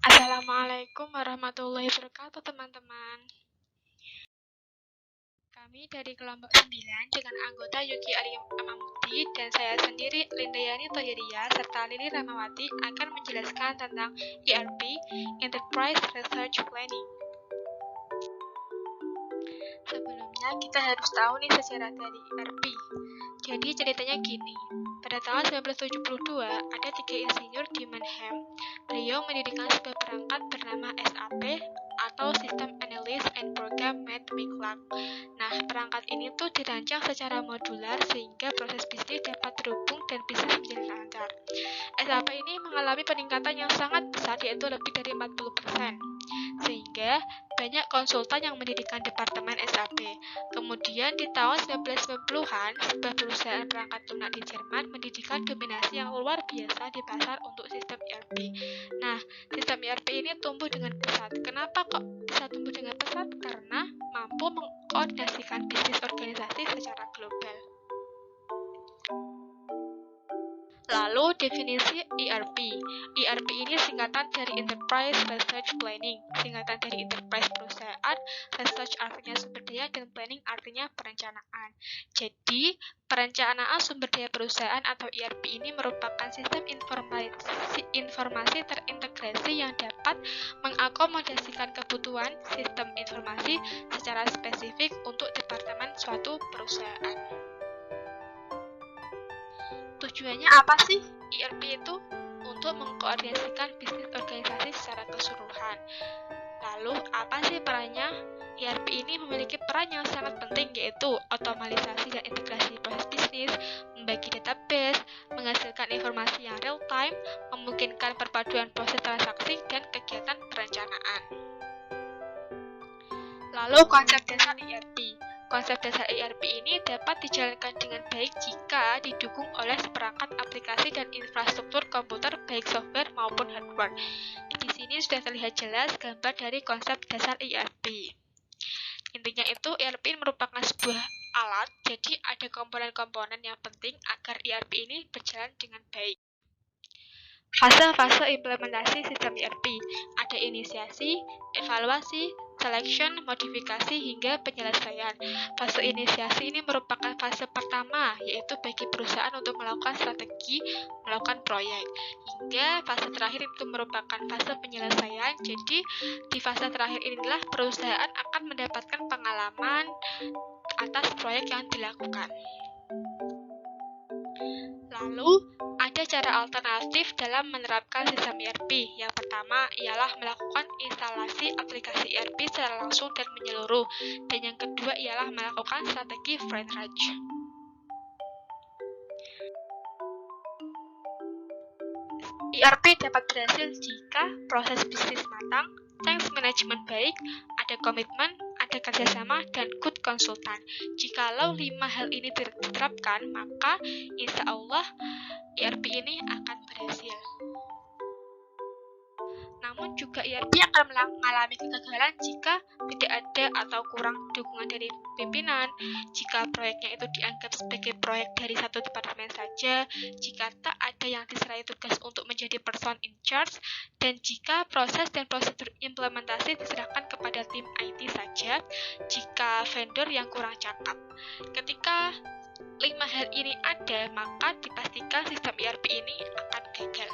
Assalamualaikum warahmatullahi wabarakatuh teman-teman. Kami dari kelompok 9 dengan anggota Yuki Amamuti dan saya sendiri Lindayani Tohiria serta Lili Ramawati akan menjelaskan tentang ERP, Enterprise Research Planning. Sebelumnya kita harus tahu nih sejarah dari ERP. Jadi ceritanya gini, pada tahun 1972 ada 3 insinyur di Mannheim. Beliau mendirikan sebuah perangkat bernama SAP atau System Analysis and Program Management Clock. Nah, perangkat ini tuh dirancang secara modular sehingga proses bisnis dapat terhubung dan bisnis menjadi lancar. SAP ini mengalami peningkatan yang sangat besar yaitu lebih dari 40%. Sehingga banyak konsultan yang mendirikan departemen SAP. Kemudian di tahun 1990-an, sebuah perusahaan perangkat lunak di Jerman mendirikan dominasi yang luar biasa di pasar untuk sistem ERP. Nah, sistem ERP ini tumbuh dengan pesat. Kenapa kok bisa tumbuh dengan pesat? Karena mampu mengkoordinasikan bisnis organisasi secara global. Lalu definisi ERP. ERP ini singkatan dari Enterprise Research Planning. Singkatan dari Enterprise perusahaan, Research artinya sumber daya, dan Planning artinya perencanaan. Jadi, perencanaan sumber daya perusahaan atau ERP ini merupakan sistem informasi terintegrasi yang dapat mengakomodasikan kebutuhan sistem informasi secara spesifik untuk departemen suatu perusahaan. Tujuannya apa sih ERP itu? Untuk mengkoordinasikan bisnis organisasi secara keseluruhan. Lalu, apa sih perannya? ERP ini memiliki peran yang sangat penting yaitu otomatisasi dan integrasi proses bisnis, membagi database, menghasilkan informasi yang real time, memungkinkan perpaduan proses transaksi dan kegiatan perencanaan. Lalu, konsep dasar ERP. Konsep dasar ERP ini dapat dijalankan dengan baik jika didukung oleh seperangkat aplikasi dan infrastruktur komputer baik software maupun hardware. Di sini sudah terlihat jelas gambar dari konsep dasar ERP. Intinya itu ERP merupakan sebuah alat, jadi ada komponen-komponen yang penting agar ERP ini berjalan dengan baik. Fase-fase implementasi sistem ERP ada inisiasi, evaluasi, selection, modifikasi, hingga penyelesaian. Fase inisiasi ini merupakan fase pertama, yaitu bagi perusahaan untuk melakukan strategi, melakukan proyek. Hingga fase terakhir itu merupakan fase penyelesaian, jadi di fase terakhir inilah perusahaan akan mendapatkan pengalaman atas proyek yang dilakukan. Lalu, ada cara alternatif dalam menerapkan sistem ERP. Yang pertama ialah melakukan instalasi aplikasi ERP secara langsung dan menyeluruh. Dan yang kedua ialah melakukan strategi French. ERP dapat berhasil jika proses bisnis matang, change management baik, ada komitmen, ada kerjasama, dan good konsultan. Jikalau 5 hal ini diterapkan, maka insya Allah ERP ini akan berhasil. Namun juga ERP akan mengalami kegagalan jika tidak ada atau kurang dukungan dari pimpinan, jika proyeknya itu dianggap sebagai proyek dari satu departemen saja, jika tak ada yang diserai tugas untuk menjadi person in charge, dan jika proses dan prosedur implementasi diserahkan kepada tim IT saja, jika vendor yang kurang cakap. Ketika 5 hal ini ada, maka dipastikan sistem ERP ini akan gagal.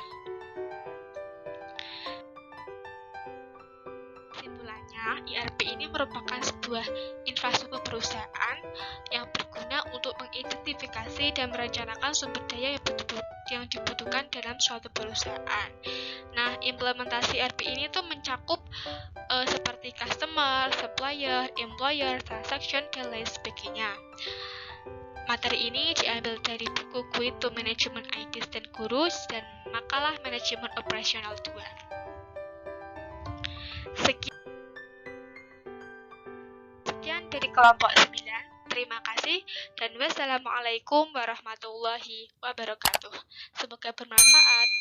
Kesimpulannya, ERP ini merupakan sebuah infrastruktur perusahaan yang berguna untuk mengidentifikasi dan merencanakan sumber daya yang dibutuhkan dalam suatu perusahaan. Nah, implementasi ERP ini tuh mencakup seperti customer, supplier, employer, transaction, dan lain sebagainya. Materi ini diambil dari buku Guide to Management IT dan Gurus dan makalah Manajemen Operasional 2. Sekian dari kelompok 9. Terima kasih dan wassalamualaikum warahmatullahi wabarakatuh. Semoga bermanfaat.